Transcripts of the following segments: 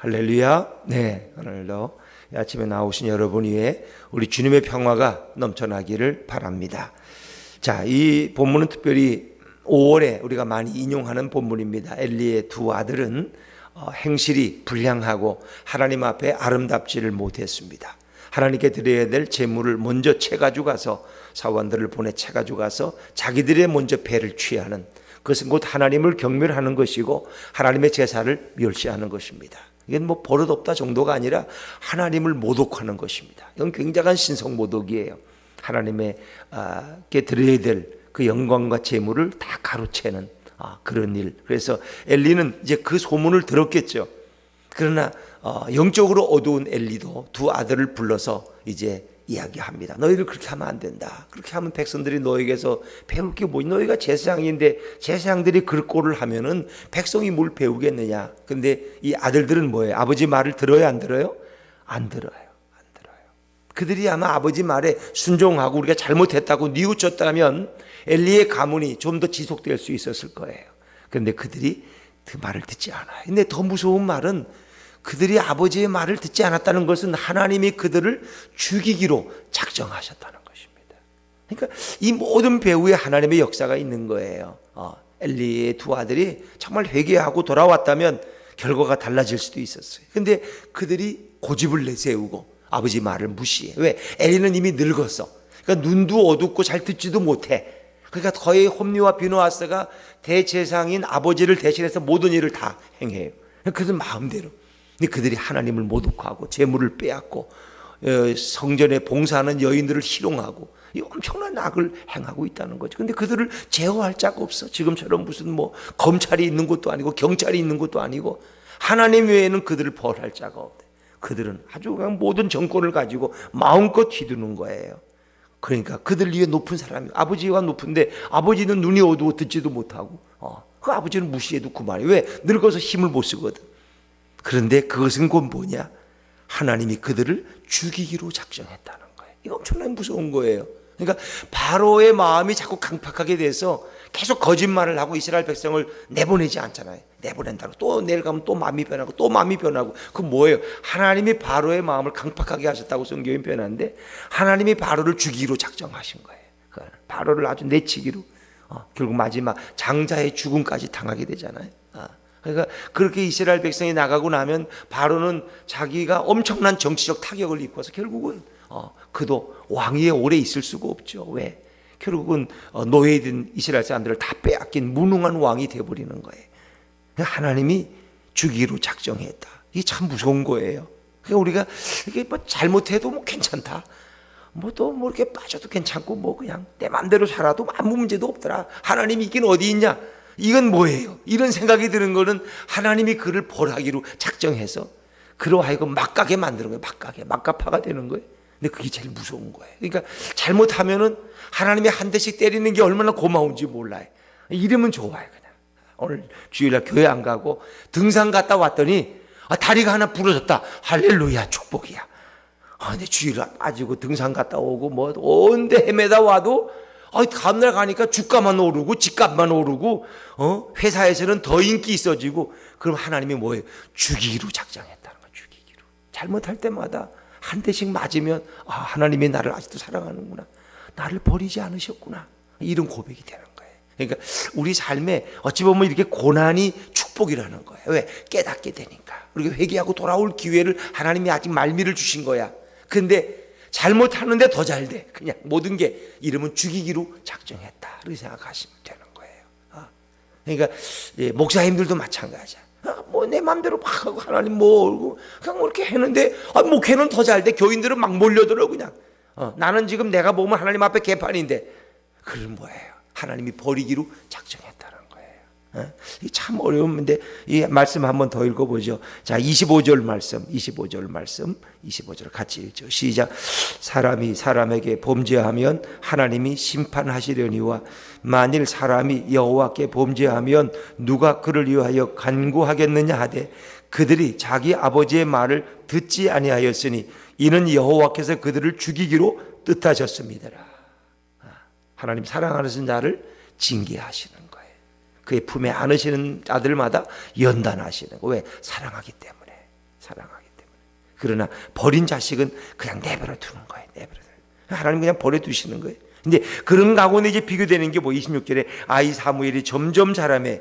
할렐루야. 네, 오늘도 아침에 나오신 여러분 위에 우리 주님의 평화가 넘쳐나기를 바랍니다. 자, 이 본문은 특별히 5월에 우리가 많이 인용하는 본문입니다. 엘리의 두 아들은 행실이 불량하고 하나님 앞에 아름답지를 못했습니다. 하나님께 드려야 될 제물을 먼저 채가지고 가서 사원들을 보내 채가지고 가서 자기들의 먼저 배를 취하는, 그것은 곧 하나님을 경멸하는 것이고 하나님의 제사를 멸시하는 것입니다. 이건 뭐 버릇없다 정도가 아니라 하나님을 모독하는 것입니다. 이건 굉장한 신성모독이에요. 하나님께 드려야 될 그 영광과 제물을 다 가로채는 그런 일. 그래서 엘리는 이제 그 소문을 들었겠죠. 그러나 영적으로 어두운 엘리도 두 아들을 불러서 이제 이야기합니다. 너희를 그렇게 하면 안 된다. 그렇게 하면 백성들이 너에게서 배울 게 뭐니? 너희가 제사장인데 제사장들이 그 꼴을 하면은 백성이 뭘 배우겠느냐. 근데 이 아들들은 뭐예요? 아버지 말을 들어요, 안 들어요? 안 들어요. 안 들어요. 그들이 아마 아버지 말에 순종하고 우리가 잘못했다고 뉘우쳤다면 엘리의 가문이 좀 더 지속될 수 있었을 거예요. 그런데 그들이 그 말을 듣지 않아요. 근데 더 무서운 말은 그들이 아버지의 말을 듣지 않았다는 것은 하나님이 그들을 죽이기로 작정하셨다는 것입니다. 그러니까 이 모든 배후에 하나님의 역사가 있는 거예요. 엘리의 두 아들이 정말 회개하고 돌아왔다면 결과가 달라질 수도 있었어요. 그런데 그들이 고집을 내세우고 아버지 말을 무시해. 왜? 엘리는 이미 늙었어. 그러니까 눈도 어둡고 잘 듣지도 못해. 그러니까 거의 홈리와 비누아스가 대제사장인 아버지를 대신해서 모든 일을 다 행해요. 그들 마음대로. 근데 그들이 하나님을 모독하고 재물을 빼앗고 성전에 봉사하는 여인들을 희롱하고 이 엄청난 악을 행하고 있다는 거죠. 근데 그들을 제어할 자가 없어. 지금처럼 무슨 뭐 검찰이 있는 것도 아니고 경찰이 있는 것도 아니고 하나님 외에는 그들을 벌할 자가 없대. 그들은 아주 그냥 모든 정권을 가지고 마음껏 휘두르는 거예요. 그러니까 그들 위에 높은 사람이, 아버지가 높은데 아버지는 눈이 어두워 듣지도 못하고 그 아버지는 무시해도 그만이에요. 왜? 늙어서 힘을 못 쓰거든. 그런데 그것은 곧 뭐냐? 하나님이 그들을 죽이기로 작정했다는 거예요. 이거 엄청나게 무서운 거예요. 그러니까 바로의 마음이 자꾸 강팍하게 돼서 계속 거짓말을 하고 이스라엘 백성을 내보내지 않잖아요. 내보낸다고 또 내일 가면 또 마음이 변하고 또 마음이 변하고. 그 뭐예요? 하나님이 바로의 마음을 강팍하게 하셨다고 성경이 표현하는데 하나님이 바로를 죽이기로 작정하신 거예요. 바로를 아주 내치기로 결국 마지막 장자의 죽음까지 당하게 되잖아요. 그러니까 그렇게 이스라엘 백성이 나가고 나면 바로는 자기가 엄청난 정치적 타격을 입고서 결국은 그도 왕위에 오래 있을 수가 없죠. 왜? 결국은 노예된 이스라엘 사람들을 다 빼앗긴 무능한 왕이 되어버리는 거예요. 하나님이 주기로 작정했다. 이게 참 무서운 거예요. 그러니까 우리가 이게 뭐 잘못해도 뭐 괜찮다. 뭐 또 뭐 이렇게 빠져도 괜찮고 뭐 그냥 내 마음대로 살아도 아무 문제도 없더라. 하나님이 있긴 어디 있냐? 이건 뭐예요? 이런 생각이 드는 거는 하나님이 그를 벌하기로 작정해서 그로 하여금 막가게 만드는 거예요. 막가파가 되는 거예요. 근데 그게 제일 무서운 거예요. 그러니까 잘못하면은 하나님이 한 대씩 때리는 게 얼마나 고마운지 몰라요. 이러면 좋아요. 그냥 오늘 주일날 교회 안 가고 등산 갔다 왔더니 다리가 하나 부러졌다. 할렐루야, 축복이야. 근데 주일날 빠지고 등산 갔다 오고 뭐 온데 헤매다 와도 다음날 가니까 주가만 오르고 집값만 오르고 회사에서는 더 인기 있어지고. 그럼 하나님이 뭐예요? 죽이기로 작정했다는 거예요. 죽이기로. 잘못할 때마다 한 대씩 맞으면 하나님이 나를 아직도 사랑하는구나, 나를 버리지 않으셨구나, 이런 고백이 되는 거예요. 그러니까 우리 삶에 어찌 보면 이렇게 고난이 축복이라는 거예요. 왜? 깨닫게 되니까. 우리가 회개하고 돌아올 기회를 하나님이 아직 말미를 주신 거야. 근데 잘못하는데 더 잘 돼. 그냥 모든 게 이러면 죽이기로 작정했다, 이렇게 생각하시면 되는 거예요. 그러니까 목사님들도 마찬가지야. 뭐 내 맘대로 막 하고 하나님 뭐 그냥 이렇게 했는데 목회는 더 잘 돼. 교인들은 막 몰려들어 그냥. 나는 지금 내가 보면 하나님 앞에 개판인데. 그건 뭐예요? 하나님이 버리기로 작정했다는 거예요. 이게 참 어려운데 이 말씀 한번 더 읽어보죠. 자, 25절 말씀 25절 같이 읽죠. 시작. 사람이 사람에게 범죄하면 하나님이 심판하시려니와 만일 사람이 여호와께 범죄하면 누가 그를 위하여 간구하겠느냐 하되 그들이 자기 아버지의 말을 듣지 아니하였으니 이는 여호와께서 그들을 죽이기로 뜻하셨습니다. 하나님 사랑하는 자를 징계하시는 거예요. 그의 품에 안으시는 아들마다 연단하시는 거예요. 왜? 사랑하기 때문에. 사랑하기 때문에. 그러나 버린 자식은 그냥 내버려 두는 거예요. 내버려 두는 거예요. 하나님 그냥 버려 두시는 거예요. 근데 그런 가운데 이제 비교되는 게 뭐 26절에 아이 사무엘이 점점 자라매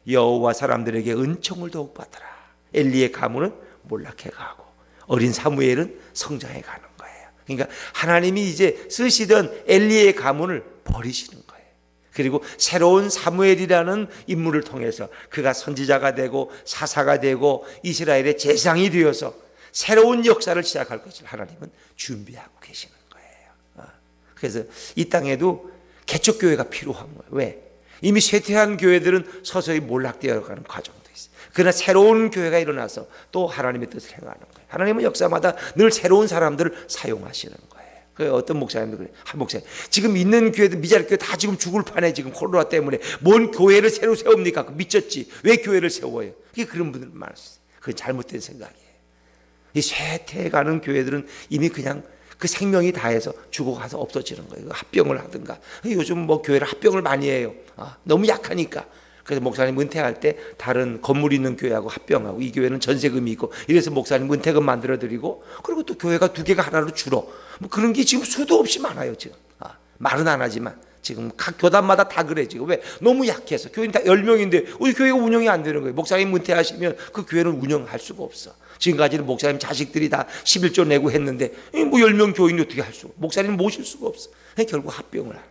여호와 사람들에게 은총을 더욱 받더라. 엘리의 가문은 몰락해 가고 어린 사무엘은 성장해 가는 거예요. 그러니까 하나님이 이제 쓰시던 엘리의 가문을 버리시는 거예요. 그리고 새로운 사무엘이라는 인물을 통해서 그가 선지자가 되고 사사가 되고 이스라엘의 제상이 되어서 새로운 역사를 시작할 것을 하나님은 준비하고 계시는 거예요. 그래서 이 땅에도 개척교회가 필요한 거예요. 왜? 이미 쇠퇴한 교회들은 서서히 몰락되어가는 과정도 있어요. 그러나 새로운 교회가 일어나서 또 하나님의 뜻을 행하는 거예요. 하나님은 역사마다 늘 새로운 사람들을 사용하시는 거예요. 어떤 목사님도 그래요. 한 목사님, 지금 있는 교회들 미자립 교회 다 지금 죽을 판에 지금 코로나 때문에 뭔 교회를 새로 세웁니까? 미쳤지. 왜 교회를 세워요? 그게 그런 분들 많았어요. 그건 잘못된 생각이에요. 이 쇠퇴해가는 교회들은 이미 그냥 그 생명이 다해서 죽어가서 없어지는 거예요. 합병을 하든가. 요즘 뭐 교회를 합병을 많이 해요. 너무 약하니까. 그래서 목사님 은퇴할 때 다른 건물 있는 교회하고 합병하고, 이 교회는 전세금이 있고, 이래서 목사님 은퇴금 만들어 드리고, 그리고 또 교회가 두 개가 하나로 줄어. 뭐 그런 게 지금 수도 없이 많아요. 지금 말은 안 하지만 지금 각 교단마다 다 그래. 지금 왜? 너무 약해서. 교인 다 10명인데 우리 교회가 운영이 안 되는 거예요. 목사님 은퇴하시면 그 교회는 운영할 수가 없어. 지금까지는 목사님 자식들이 다 11조 내고 했는데 뭐 10명 교인이 어떻게 할 수가, 목사님 모실 수가 없어. 결국 합병을 하는.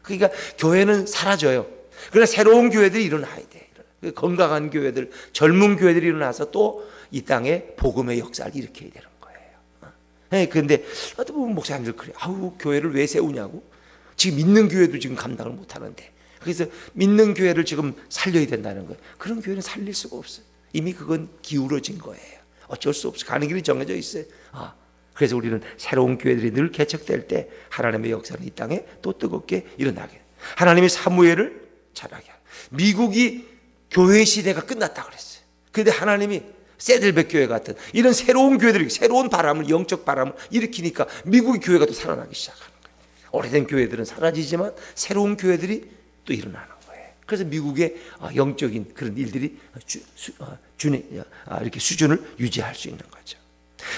그러니까 교회는 사라져요. 그러나 새로운 교회들이 일어나야 돼. 건강한 교회들, 젊은 교회들이 일어나서 또 이 땅에 복음의 역사를 일으켜야 되는 거예요. 그런데 어떤 보면 목사님들 그래. 아우, 교회를 왜 세우냐고. 지금 있는 교회도 지금 감당을 못 하는데. 그래서 믿는 교회를 지금 살려야 된다는 거예요. 그런 교회는 살릴 수가 없어요. 이미 그건 기울어진 거예요. 어쩔 수 없어. 가는 길이 정해져 있어요. 그래서 우리는 새로운 교회들이 늘 개척될 때 하나님의 역사는 이 땅에 또 뜨겁게 일어나게. 하나님의 사무엘을 자라게. 미국이 교회 시대가 끝났다 그랬어요. 그런데 하나님이 세들백 교회 같은 이런 새로운 교회들이 새로운 바람을, 영적 바람을 일으키니까 미국의 교회가 또 살아나기 시작하는 거예요. 오래된 교회들은 사라지지만 새로운 교회들이 또 일어나는 거예요. 그래서 미국의 영적인 그런 일들이 이렇게 수준을 유지할 수 있는 거죠.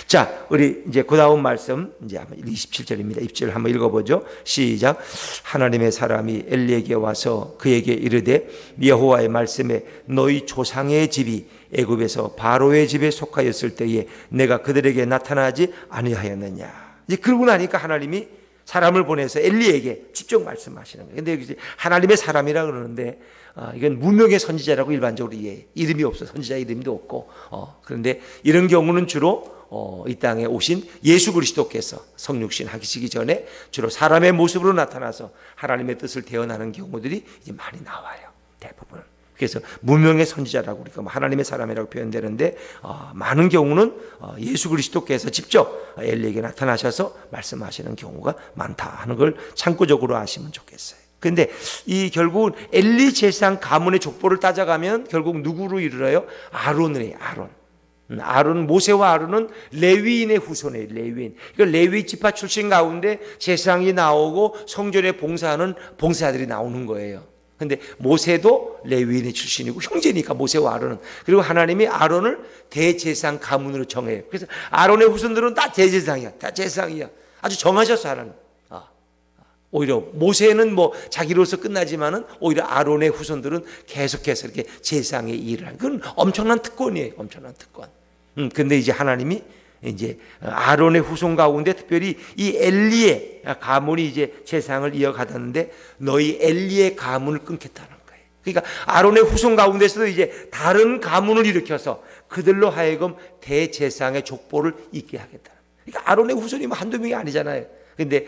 자, 우리 이제 그 다음 말씀, 이제 27절입니다. 27절 한번 읽어보죠. 시작. 하나님의 사람이 엘리에게 와서 그에게 이르되 여호와의 말씀에 너희 조상의 집이 애굽에서 바로의 집에 속하였을 때에 내가 그들에게 나타나지 아니하였느냐. 이제 그러고 나니까 하나님이 사람을 보내서 엘리에게 직접 말씀하시는 거예요. 근데 여기 하나님의 사람이라 그러는데 이건 무명의 선지자라고 일반적으로 이해해. 이름이 없어. 선지자 이름도 없고. 그런데 이런 경우는 주로 이 땅에 오신 예수 그리스도께서 성육신 하시기 전에 주로 사람의 모습으로 나타나서 하나님의 뜻을 대언하는 경우들이 이제 많이 나와요. 대부분. 그래서 무명의 선지자라고 우리가 하나님의 사람이라고 표현되는데 많은 경우는 예수 그리스도께서 직접 엘리에게 나타나셔서 말씀하시는 경우가 많다 하는 걸 참고적으로 아시면 좋겠어요. 그런데 이 결국은 엘리 제사장 가문의 족보를 따져가면 결국 누구로 이르러요? 아론이에요. 아론, 모세와 아론은 레위인의 후손이에요. 레위인. 그러니까 레위 지파 출신 가운데 제사장이 나오고 성전에 봉사하는 봉사자들이 나오는 거예요. 근데 모세도 레위인의 출신이고 형제니까 모세와 아론은. 그리고 하나님이 아론을 대제사장 가문으로 정해요. 그래서 아론의 후손들은 다 대제사장이야. 다 제사장이야. 아주 정하셨어, 하나님. 오히려 모세는 뭐 자기로서 끝나지만은 오히려 아론의 후손들은 계속해서 이렇게 제사장의 일을 하는. 그건 엄청난 특권이에요. 엄청난 특권. 근데 이제 하나님이 이제 아론의 후손 가운데 특별히 이 엘리의 가문이 이제 제사장을 이어가다는데 너희 엘리의 가문을 끊겠다는 거예요. 그러니까 아론의 후손 가운데서도 이제 다른 가문을 일으켜서 그들로 하여금 대제사장의 족보를 잇게 하겠다. 그러니까 아론의 후손이 뭐 한두 명이 아니잖아요. 근데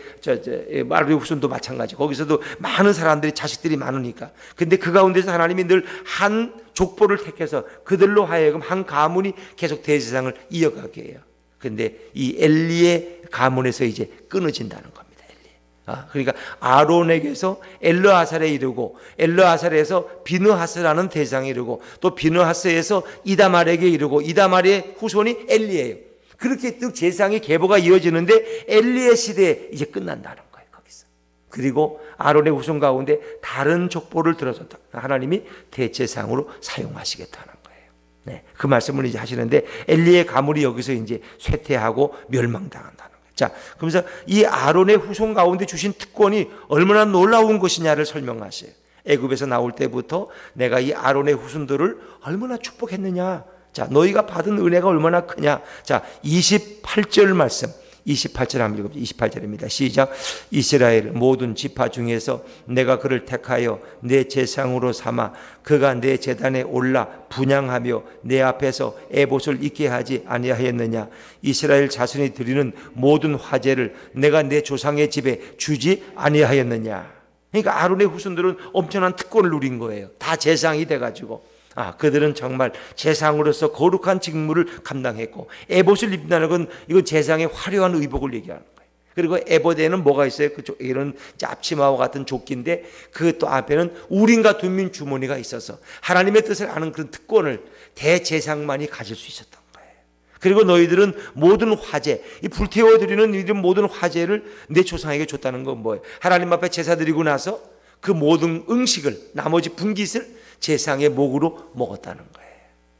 마르의 후손도 마찬가지. 거기서도 많은 사람들이 자식들이 많으니까. 근데 그 가운데서 하나님이 늘 한 족보를 택해서 그들로 하여금 한 가문이 계속 대제사장을 이어가게 해요. 근데 이 엘리의 가문에서 이제 끊어진다는 겁니다. 엘리. 그러니까 아론에게서 엘르아살에 이르고 엘르아살에서 비느하스라는 대장에 이르고 또 비느하스에서 이다말에게 이르고 이다말의 후손이 엘리예요. 그렇게 또 제사장의 계보가 이어지는데 엘리의 시대에 이제 끝난다는 거예요. 거기서. 그리고 아론의 후손 가운데 다른 족보를 들어서 하나님이 대제사장으로 사용하시겠다는 거예요. 네, 그 말씀을 이제 하시는데 엘리의 가물이 여기서 이제 쇠퇴하고 멸망당한다는 거예요. 자, 그러면서 이 아론의 후손 가운데 주신 특권이 얼마나 놀라운 것이냐를 설명하세요. 애굽에서 나올 때부터 내가 이 아론의 후손들을 얼마나 축복했느냐. 자, 너희가 받은 은혜가 얼마나 크냐. 자, 28절 말씀. 28절 한번 읽어보죠. 28절입니다. 시작. 이스라엘 모든 지파 중에서 내가 그를 택하여 내 제상으로 삼아 그가 내 제단에 올라 분향하며 내 앞에서 에봇을 있게 하지 아니하였느냐. 이스라엘 자손이 드리는 모든 화제를 내가 내 조상의 집에 주지 아니하였느냐. 그러니까 아론의 후손들은 엄청난 특권을 누린 거예요. 다 제상이 돼가지고. 그들은 정말 제상으로서 거룩한 직무를 감당했고, 에봇을 입는다는 건 이건 제상의 화려한 의복을 얘기하는 거예요. 그리고 에봇에는 뭐가 있어요? 이런 앞치마와 같은 조끼인데 그 또 앞에는 우림과 둠민 주머니가 있어서 하나님의 뜻을 아는 그런 특권을 대제상만이 가질 수 있었던 거예요. 그리고 너희들은 모든 화제, 이 불태워드리는 이런 모든 화제를 내 조상에게 줬다는 건 뭐예요? 하나님 앞에 제사 드리고 나서 그 모든 음식을, 나머지 분깃을 제상의 목으로 먹었다는 거예요.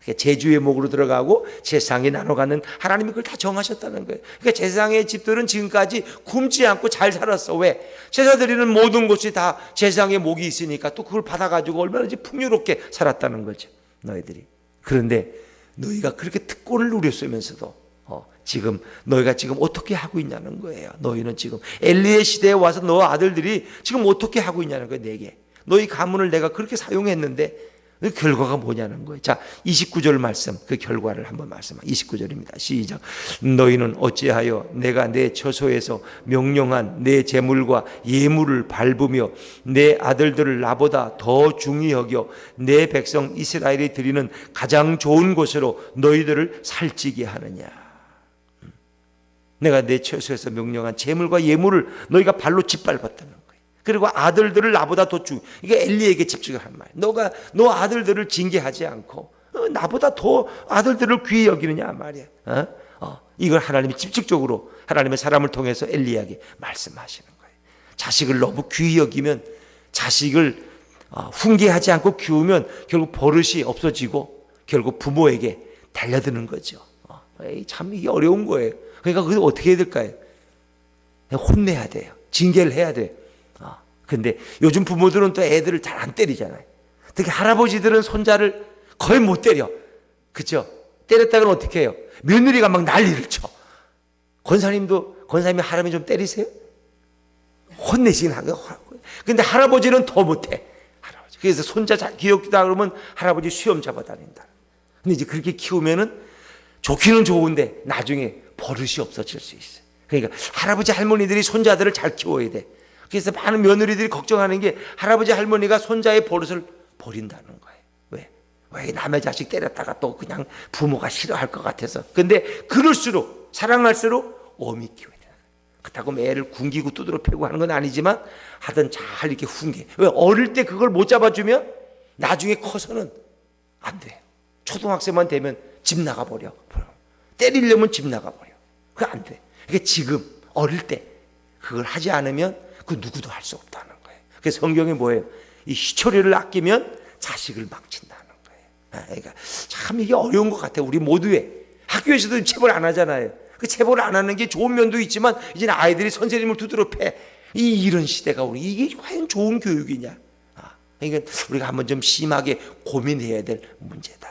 그러니까 제주의 목으로 들어가고 제상이 나눠가는, 하나님이 그걸 다 정하셨다는 거예요. 그러니까 제상의 집들은 지금까지 굶지 않고 잘 살았어. 왜? 제사 드리는 모든 곳이 다 제상의 목이 있으니까 또 그걸 받아가지고 얼마나 풍요롭게 살았다는 거죠, 너희들이. 그런데 너희가 그렇게 특권을 누렸으면서도 지금 너희가 지금 어떻게 하고 있냐는 거예요. 너희는 지금 엘리의 시대에 와서 너 아들들이 지금 어떻게 하고 있냐는 거예요. 내게 너희 가문을 내가 그렇게 사용했는데 그 결과가 뭐냐는 거예요. 자, 29절 말씀, 그 결과를 한번 말씀하. 29절입니다. 시작. 너희는 어찌하여 내가 내 처소에서 명령한 내 재물과 예물을 밟으며 내 아들들을 나보다 더 중히 여겨 내 백성 이스라엘이 드리는 가장 좋은 곳으로 너희들을 살찌게 하느냐. 내가 내 처소에서 명령한 재물과 예물을 너희가 발로 짓밟았다는 거예요. 그리고 아들들을 나보다 더 이게 엘리에게 집중을 한 말이에요. 너 아들들을 징계하지 않고 나보다 더 아들들을 귀히 여기느냐 말이야. 이걸 하나님이 직접적으로 하나님의 사람을 통해서 엘리에게 말씀하시는 거예요. 자식을 너무 귀히 여기면, 자식을 훈계하지 않고 키우면 결국 버릇이 없어지고 결국 부모에게 달려드는 거죠. 참 이게 어려운 거예요. 그러니까 그걸 어떻게 해야 될까요? 혼내야 돼요. 징계를 해야 돼요. 근데 요즘 부모들은 또 애들을 잘 안 때리잖아요. 특히 할아버지들은 손자를 거의 못 때려. 그렇죠? 때렸다면 어떻게 해요? 며느리가 막 난리를 쳐. 권사님이 할아버지 좀 때리세요? 혼내시긴 하고. 근데 할아버지는 더 못해. 할아버지. 그래서 손자 잘 기억다 그러면 할아버지 수염 잡아 다닌다. 근데 이제 그렇게 키우면은 좋기는 좋은데 나중에 버릇이 없어질 수 있어요. 그러니까 할아버지 할머니들이 손자들을 잘 키워야 돼. 그래서 많은 며느리들이 걱정하는 게 할아버지 할머니가 손자의 버릇을 버린다는 거예요. 왜 남의 자식 때렸다가 또 그냥 부모가 싫어할 것 같아서. 근데 그럴수록 사랑할수록 엄히 키워야 돼요. 그렇다고 애를 굶기고 두드러 패고 하는 건 아니지만 하여튼 잘 이렇게 훈계. 왜? 어릴 때 그걸 못 잡아주면 나중에 커서는 안 돼요. 초등학생만 되면 집 나가버려. 때리려면 집 나가버려. 그거 안 돼. 그러니까 지금 어릴 때 그걸 하지 않으면 그 누구도 할 수 없다는 거예요. 그래서 성경이 뭐예요? 이 희초리를 아끼면 자식을 망친다는 거예요. 그러니까 참 이게 어려운 것 같아요. 우리 모두에. 학교에서도 체벌 안 하잖아요. 그 체벌 안 하는 게 좋은 면도 있지만 이제는 아이들이 선생님을 두드러 패. 이런 시대가 우리 이게 과연 좋은 교육이냐? 그러니까 우리가 한번 좀 심하게 고민해야 될 문제다.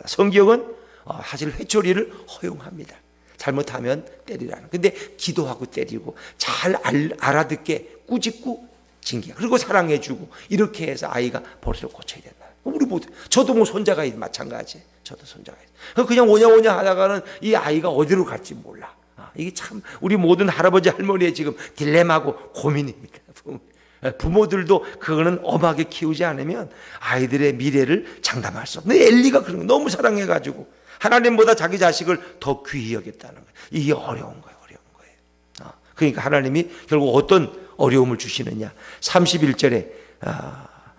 성경은 사실 회초리를 허용합니다. 잘못하면 때리라는. 근데 기도하고 때리고 잘 알아듣게 꾸짖고 징계. 그리고 사랑해주고 이렇게 해서 아이가 버릇을 고쳐야 된다. 우리 모두, 저도 뭐 손자가 마찬가지. 저도 손자가 있어요. 그냥 오냐오냐 하다가는 이 아이가 어디로 갈지 몰라. 이게 참 우리 모든 할아버지 할머니의 지금 딜레마고 고민입니다. 부모들도 그거는 엄하게 키우지 않으면 아이들의 미래를 장담할 수 없어요. 근데 엘리가 그런 거 너무 사랑해가지고 하나님보다 자기 자식을 더 귀히 여겼다는 거예요. 이게 어려운 거예요. 그러니까 하나님이 결국 어떤 어려움을 주시느냐. 31절에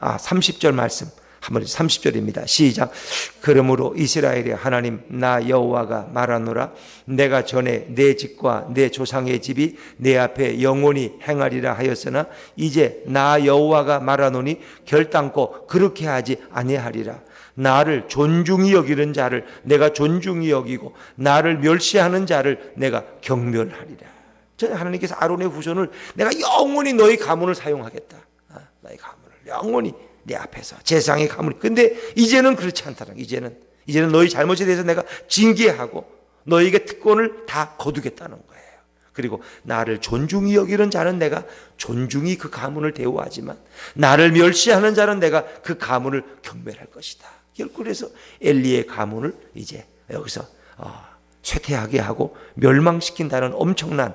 30절 말씀 한번 30절입니다. 시작. 그러므로 이스라엘의 하나님 나 여호와가 말하노라. 내가 전에 내 집과 내 조상의 집이 내 앞에 영원히 행하리라 하였으나 이제 나 여호와가 말하노니 결단코 그렇게 하지 아니하리라. 나를 존중히 여기는 자를 내가 존중히 여기고 나를 멸시하는 자를 내가 경멸하리라. 저는 하나님께서 아론의 후손을 내가 영원히 너희 가문을 사용하겠다. 너희 가문을 영원히 내 앞에서 제사장의 가문. 근데 이제는 그렇지 않다는 거예요. 이제는 너희 잘못에 대해서 내가 징계하고 너희에게 특권을 다 거두겠다는 거예요. 그리고 나를 존중히 여기는 자는 내가 존중히 그 가문을 대우하지만 나를 멸시하는 자는 내가 그 가문을 경멸할 것이다. 결국 그래서 엘리의 가문을 이제 여기서 쇠퇴하게 하고 멸망시킨다는 엄청난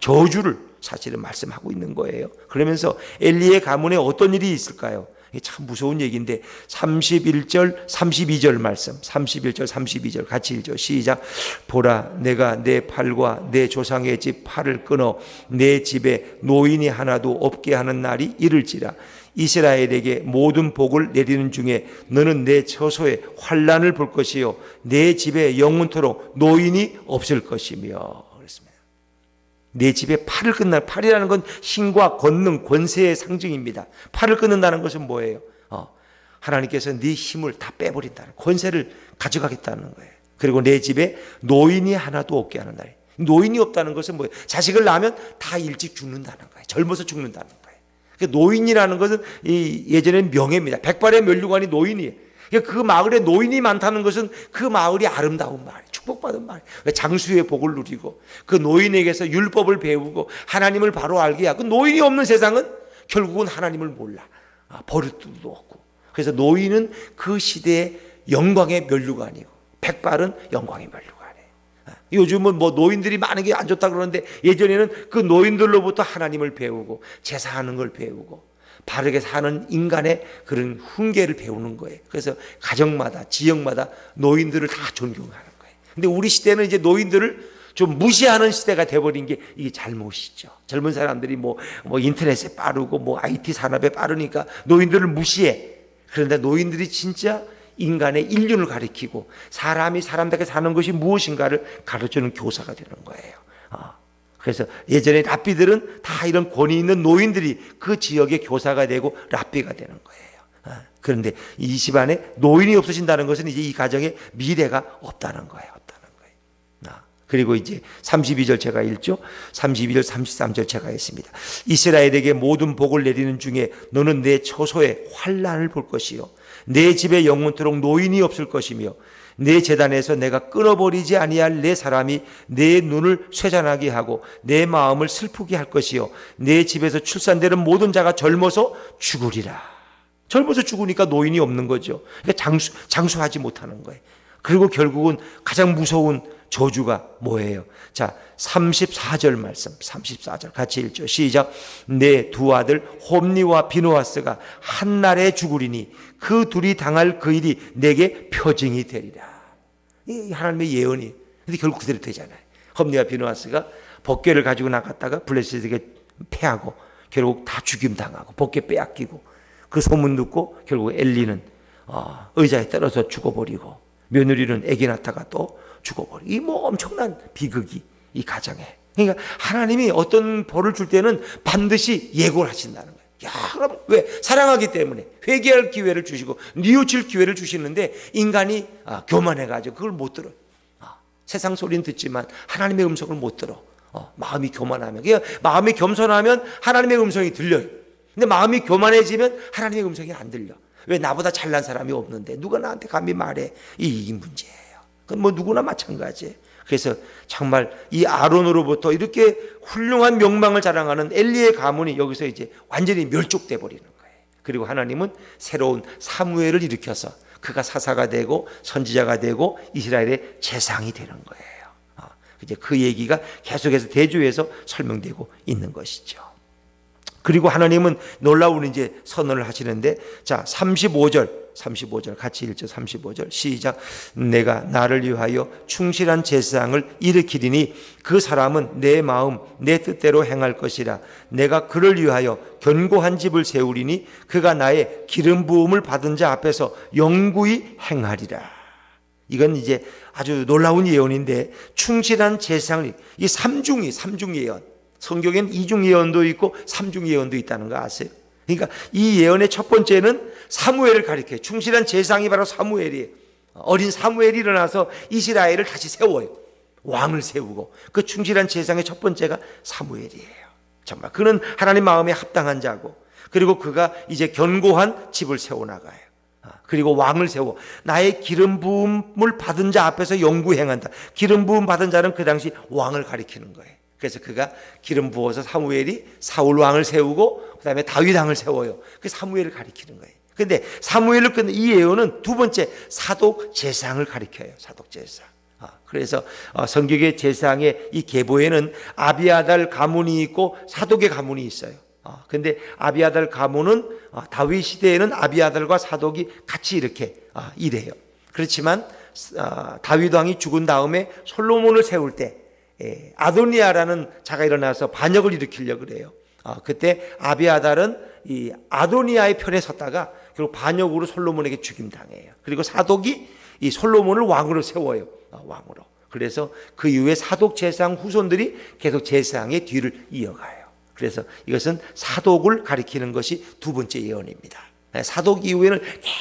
저주를 사실은 말씀하고 있는 거예요. 그러면서 엘리의 가문에 어떤 일이 있을까요? 이게 참 무서운 얘기인데 31절 32절 말씀 31절 32절 같이 읽죠. 시작. 보라 내가 내 팔과 내 조상의 집 팔을 끊어 내 집에 노인이 하나도 없게 하는 날이 이를지라. 이스라엘에게 모든 복을 내리는 중에 너는 내 처소에 환난을 볼 것이요 내 집에 영원토록 노인이 없을 것이며. 그렇습니다. 내 집에 팔을 끊는, 팔이라는 건 힘과 권능, 권세의 상징입니다. 팔을 끊는다는 것은 뭐예요? 하나님께서 네 힘을 다 빼버린다는, 권세를 가져가겠다는 거예요. 그리고 내 집에 노인이 하나도 없게 하는 날. 노인이 없다는 것은 뭐예요? 자식을 낳으면 다 일찍 죽는다는 거예요. 젊어서 죽는다는 거예요. 노인이라는 것은 예전에는 명예입니다. 백발의 면류관이 노인이에요. 그 마을에 노인이 많다는 것은 그 마을이 아름다운 마을, 축복받은 마을, 장수의 복을 누리고 그 노인에게서 율법을 배우고 하나님을 바로 알게 하고. 노인이 없는 세상은 결국은 하나님을 몰라. 버릇도 없고. 그래서 노인은 그 시대의 영광의 면류관이고 백발은 영광의 면류관. 요즘은 뭐 노인들이 많은 게 안 좋다 그러는데 예전에는 그 노인들로부터 하나님을 배우고 제사하는 걸 배우고 바르게 사는 인간의 그런 훈계를 배우는 거예요. 그래서 가정마다 지역마다 노인들을 다 존경하는 거예요. 근데 우리 시대는 이제 노인들을 좀 무시하는 시대가 돼버린 게 이게 잘못이죠. 젊은 사람들이 뭐 인터넷에 빠르고 뭐 IT 산업에 빠르니까 노인들을 무시해. 그런데 노인들이 진짜 인간의 인륜을 가리키고 사람이 사람답게 사는 것이 무엇인가를 가르쳐주는 교사가 되는 거예요. 그래서 예전에 랍비들은 다 이런 권위 있는 노인들이 그 지역의 교사가 되고 랍비가 되는 거예요. 그런데 이 집안에 노인이 없어진다는 것은 이제 이 가정에 미래가 없다는 거예요. 그리고 이제 32절 제가 읽죠. 32절 33절 제가 했습니다. 이스라엘에게 모든 복을 내리는 중에 너는 내 처소에 환난을 볼 것이요 내 집에 영원토록 노인이 없을 것이며 내 제단에서 내가 끊어버리지 아니할 내 사람이 내 눈을 쇠잔하게 하고 내 마음을 슬프게 할 것이요 내 집에서 출산되는 모든 자가 젊어서 죽으리라. 젊어서 죽으니까 노인이 없는 거죠. 그러니까 장수하지 못하는 거예요. 그리고 결국은 가장 무서운 저주가 뭐예요? 자, 34절 말씀, 34절 같이 읽죠. 시작. 내 두 아들 홈니와 비누아스가 한날에 죽으리니 그 둘이 당할 그 일이 내게 표징이 되리라. 이 하나님의 예언이. 근데 결국 그대로 되잖아요. 홈니와 비누아스가 법궤를 가지고 나갔다가 블레셋에게 패하고 결국 다 죽임 당하고 법궤 빼앗기고 그 소문 듣고 결국 엘리는 의자에 떨어져 죽어버리고 며느리는 아기 낳다가 또 죽어버리고. 이 뭐 엄청난 비극이 이 가정에. 그러니까 하나님이 어떤 벌을 줄 때는 반드시 예고를 하신다는 거예요. 야, 그럼 왜? 사랑하기 때문에 회개할 기회를 주시고 뉘우칠 기회를 주시는데 인간이 교만해가지고 그걸 못 들어요. 세상 소리는 듣지만 하나님의 음성을 못 들어. 마음이 교만하면, 그러니까 마음이 겸손하면 하나님의 음성이 들려요. 근데 마음이 교만해지면 하나님의 음성이 안 들려. 왜? 나보다 잘난 사람이 없는데 누가 나한테 감히 말해. 이 문제예요. 그건 뭐 누구나 마찬가지예요. 그래서 정말 이 아론으로부터 이렇게 훌륭한 명망을 자랑하는 엘리의 가문이 여기서 이제 완전히 멸족돼 버리는 거예요. 그리고 하나님은 새로운 사무엘을 일으켜서 그가 사사가 되고 선지자가 되고 이스라엘의 재상이 되는 거예요. 이제 그 얘기가 계속해서 대조해서 설명되고 있는 것이죠. 그리고 하나님은 놀라운 이제 선언을 하시는데, 자, 35절 같이 읽죠. 35절 시작. 내가 나를 위하여 충실한 제사장을 일으키리니 그 사람은 내 마음 내 뜻대로 행할 것이라. 내가 그를 위하여 견고한 집을 세우리니 그가 나의 기름 부음을 받은 자 앞에서 영구히 행하리라. 이건 이제 아주 놀라운 예언인데, 충실한 제사장이 이 삼중 예언. 성경에는 이중 예언도 있고 삼중 예언도 있다는 거 아세요? 그러니까 이 예언의 첫 번째는 사무엘을 가리켜요. 충실한 제사장이 바로 사무엘이에요. 어린 사무엘이 일어나서 이스라엘을 다시 세워요. 왕을 세우고 그 충실한 제사장의 첫 번째가 사무엘이에요. 정말 그는 하나님 마음에 합당한 자고, 그리고 그가 이제 견고한 집을 세워나가요. 그리고 왕을 세워 나의 기름 부음을 받은 자 앞에서 영구 행한다. 기름 부음 받은 자는 그 당시 왕을 가리키는 거예요. 그래서 그가 기름 부어서 사무엘이 사울 왕을 세우고 그 다음에 다윗 왕을 세워요. 그 사무엘을 가리키는 거예요. 근데 사무엘을 끊는 이 예언은 두 번째 사독 제사장을 가리켜요. 사독 제사장. 그래서 성경의 제사장의 이 계보에는 아비아달 가문이 있고 사독의 가문이 있어요. 근데 아비아달 가문은 다윗 시대에는 아비아달과 사독이 같이 이렇게 일해요. 그렇지만 다윗 왕이 죽은 다음에 솔로몬을 세울 때 아도니아라는 자가 일어나서 반역을 일으키려고 그래요. 그때 아비아달은 이 아도니아의 편에 섰다가 결국 반역으로 솔로몬에게 죽임당해요. 그리고 사독이 이 솔로몬을 왕으로 세워요. 왕으로. 그래서 그 이후에 사독 제사장 후손들이 계속 제사장의 뒤를 이어가요. 그래서 이것은 사독을 가리키는 것이 두 번째 예언입니다. 사독 이후에는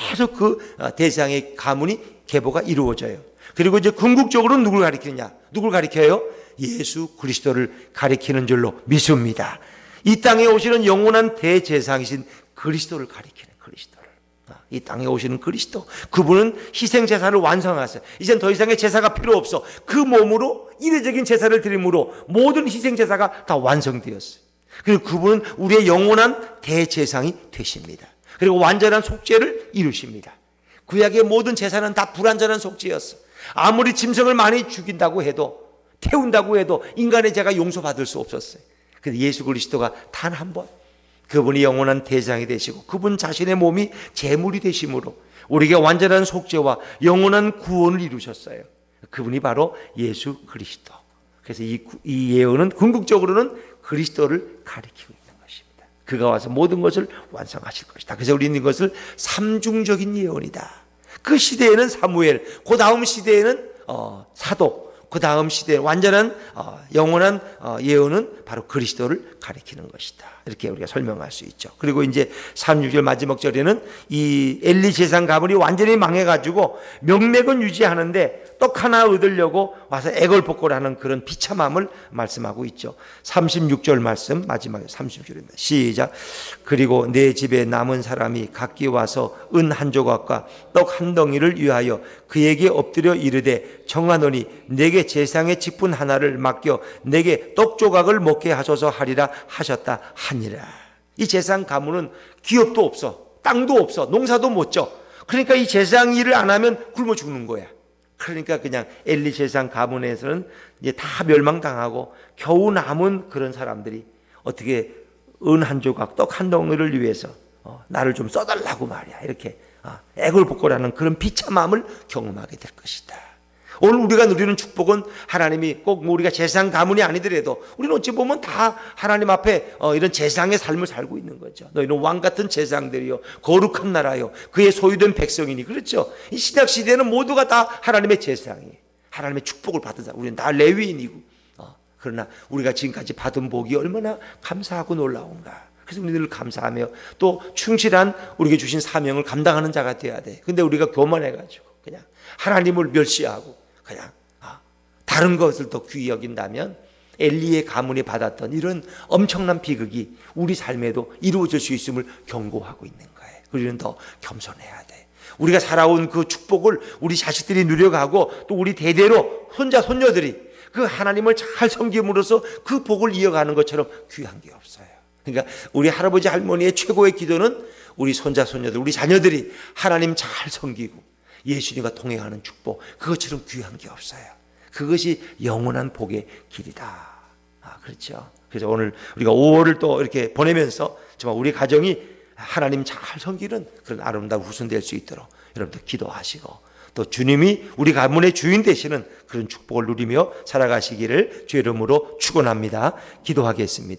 계속 그 대상의 가문이 계보가 이루어져요. 그리고 이제 궁극적으로는 누굴 가리키느냐? 누굴 가리켜요? 예수 그리스도를 가리키는 줄로 믿습니다. 이 땅에 오시는 영원한 대제사장이신 그리스도를 가리키는 그리스도를. 이 땅에 오시는 그리스도. 그분은 희생제사를 완성하세요. 이젠 더 이상의 제사가 필요 없어. 그 몸으로 이례적인 제사를 드림으로 모든 희생제사가 다 완성되었어요. 그리고 그분은 우리의 영원한 대제사장이 되십니다. 그리고 완전한 속죄를 이루십니다. 구약의 모든 제사는 다 불완전한 속죄였어. 아무리 짐승을 많이 죽인다고 해도, 태운다고 해도 인간의 죄가 용서받을 수 없었어요. 그런데 예수 그리스도가 단 한 번, 그분이 영원한 대제사장이 되시고 그분 자신의 몸이 제물이 되심으로 우리에게 완전한 속죄와 영원한 구원을 이루셨어요. 그분이 바로 예수 그리스도. 그래서 이 예언은 궁극적으로는 그리스도를 가리키고 있는 것입니다. 그가 와서 모든 것을 완성하실 것이다. 그래서 우리는 이것을 삼중적인 예언이다. 그 시대에는 사무엘, 그 다음 시대에는 사독, 그 다음 시대에 완전한 영원한 예언은 바로 그리스도를 가리키는 것이다. 이렇게 우리가 설명할 수 있죠. 그리고 이제 36절 마지막 절에는 이 엘리 제사장 가문이 완전히 망해가지고 명맥은 유지하는데 떡 하나 얻으려고 와서 애걸복걸하는 그런 비참함을 말씀하고 있죠. 36절 말씀 마지막에 36절입니다. 시작. 그리고 내 집에 남은 사람이 각기 와서 은 한 조각과 떡 한 덩이를 위하여 그에게 엎드려 이르되 청하노니 내게 제사장의 직분 하나를 맡겨 내게 떡 조각을 먹게 하소서 하리라 하셨다 하니라. 이 제사장 가문은 기업도 없어, 땅도 없어, 농사도 못 져. 그러니까 이 제사장 일을 안 하면 굶어 죽는 거야. 그러니까 그냥 엘리 제사장 가문에서는 이제 다 멸망당하고 겨우 남은 그런 사람들이 어떻게 은 한 조각, 떡 한 덩이를 위해서 나를 좀 써달라고 말이야. 이렇게 애걸복걸하는 그런 비참함을 경험하게 될 것이다. 오늘 우리가 누리는 축복은 하나님이 꼭 우리가 제사장 가문이 아니더라도 우리는 어찌 보면 다 하나님 앞에 이런 제사장의 삶을 살고 있는 거죠. 너희는 왕 같은 제사장들이요 거룩한 나라요 그의 소유된 백성이니. 그렇죠. 이 신약 시대는 모두가 다 하나님의 제사장이에요. 하나님의 축복을 받은 사람. 우리는 다 레위인이고 그러나 우리가 지금까지 받은 복이 얼마나 감사하고 놀라운가. 그래서 우리들 감사하며 또 충실한 우리에게 주신 사명을 감당하는 자가 돼야 돼. 근데 우리가 교만해가지고 그냥 하나님을 멸시하고 그냥 다른 것을 더 귀히 여긴다면 엘리의 가문이 받았던 이런 엄청난 비극이 우리 삶에도 이루어질 수 있음을 경고하고 있는 거예요. 우리는 더 겸손해야 돼. 우리가 살아온 그 축복을 우리 자식들이 누려가고 또 우리 대대로 손자 손녀들이 그 하나님을 잘 섬김으로써 그 복을 이어가는 것처럼 귀한 게 없어요. 그러니까 우리 할아버지 할머니의 최고의 기도는 우리 손자 손녀들, 우리 자녀들이 하나님 잘 섬기고 예수님과 동행하는 축복, 그것처럼 귀한 게 없어요. 그것이 영원한 복의 길이다. 그렇죠. 그래서 오늘 우리가 5월을 또 이렇게 보내면서 정말 우리 가정이 하나님 잘 섬기는 그런 아름다운 후손 될 수 있도록 여러분들 기도하시고 또 주님이 우리 가문의 주인 되시는 그런 축복을 누리며 살아가시기를 주의 이름으로 축원합니다. 기도하겠습니다.